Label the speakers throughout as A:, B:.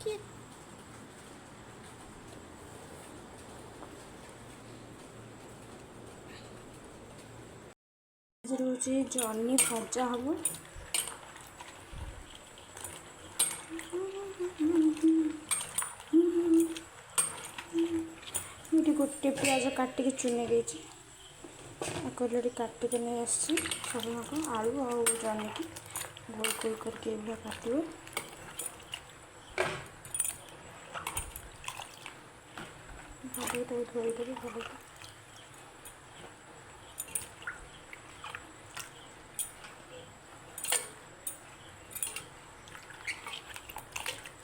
A: कि रोचे जर्नी भजा हम ये गोटे प्याज काटिक चुने देती कहले काटिक नहीं आसी सब आलू और जर्नी की गोल गोल करके काटे भले धोईदेवी भले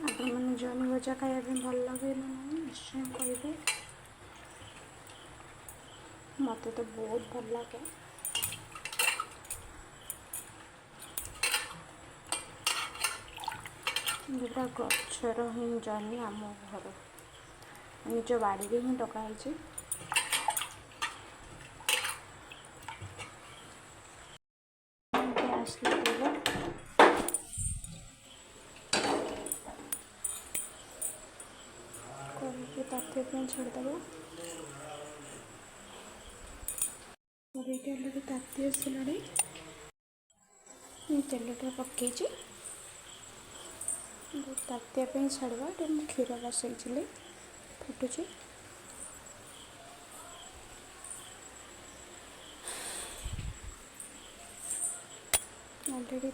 A: आप मैंने जर्नी भजा खाया भल लगे ना निश्चय कहे मत तो बहुत भल लगे जोटा गचर ही जर्नी आम घर निज बाड़ी ही डकाई गैस लगे ताते छाड़देव कड़े ताती आसला तेलटा पकई तातियाँ छाड़वा क्षीर बसई फुटुची अलरेडी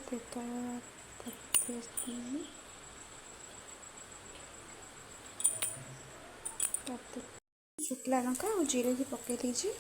A: शुक्ला लंका और जीरे भी पकई दीजिए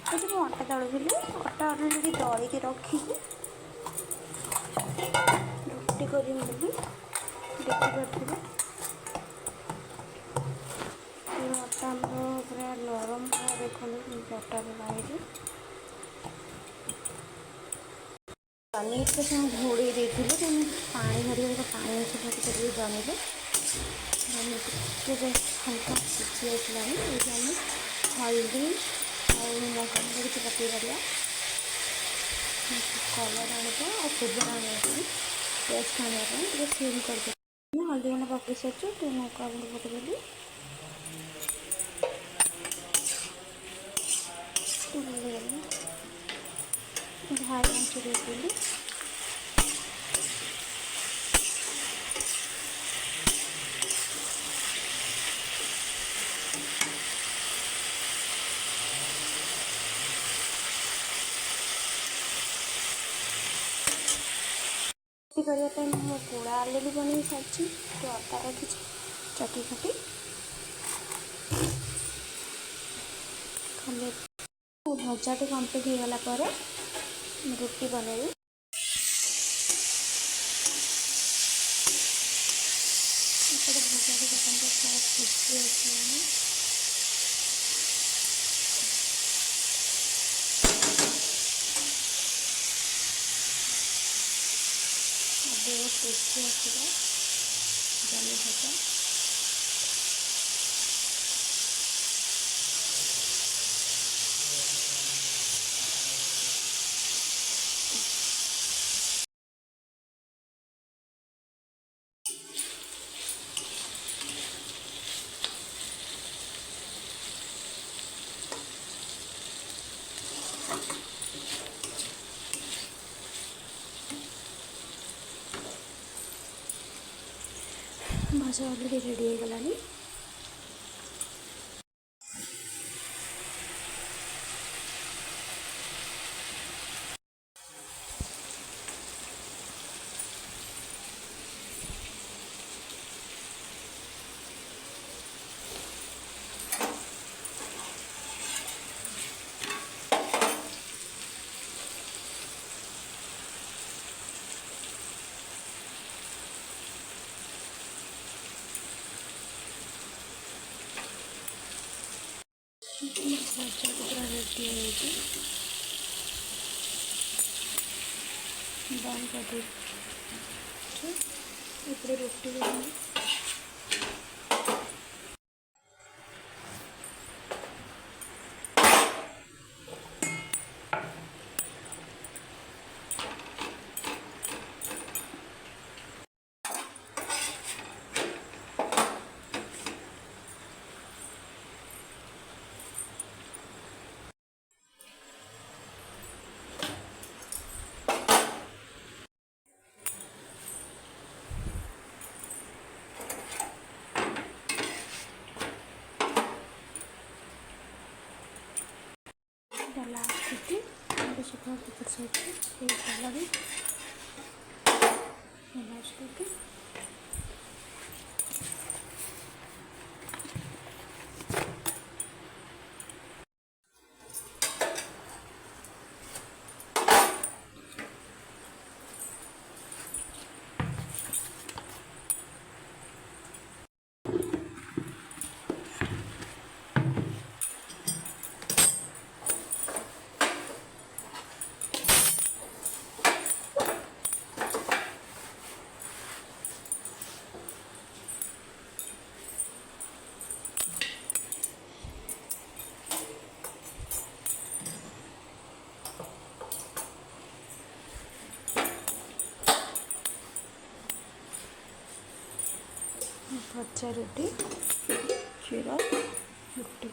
A: अटा दलुली अटा अलरेडी दलिक रखी रुटी करी देखिपे अटा पूरा नरम देखो अटा बाहर पनीर तो सब घोड़े देते पानी भर पानी अच्छे जमीले हल्का सीझी आसला हल्दी और लंका किसी पकई पार कलर आने और फ्लेवर आने टेस्ट आने सिम कर हल्दी गुंड पकई सारी तो लंका गुंड पकईदेली हाई आंच देदेली करने मैं पोड़ा आलू भी बन सारी तो अटा रखी चटी खटी भजाटी कम्प्लीट हो गला रुटी बनैबी भजाटी सीझी आसलानी टेस्टी ଆସିବ ଜହ୍ନି ଭଜା। ଭଜା ଅଲରେଡ଼ି ରେଡ଼ି ହେଇଗଲାଣି। ଭଜା ପୁରା ରେଡ଼ି ହେଇଛି। ବନ୍ଦ କରିଦେଇଛି। ଏପଟେ ରୁଟି କରିବି। लास्ट ରୁଟି ଶୁଖା ପେପର ସାଇଡ଼୍ରେ ହେଇଗଲାଣି। ଲାଷ୍ଟ ରୁଟି ଭଜା ରୁଟି କ୍ଷୀର ରୁଟି।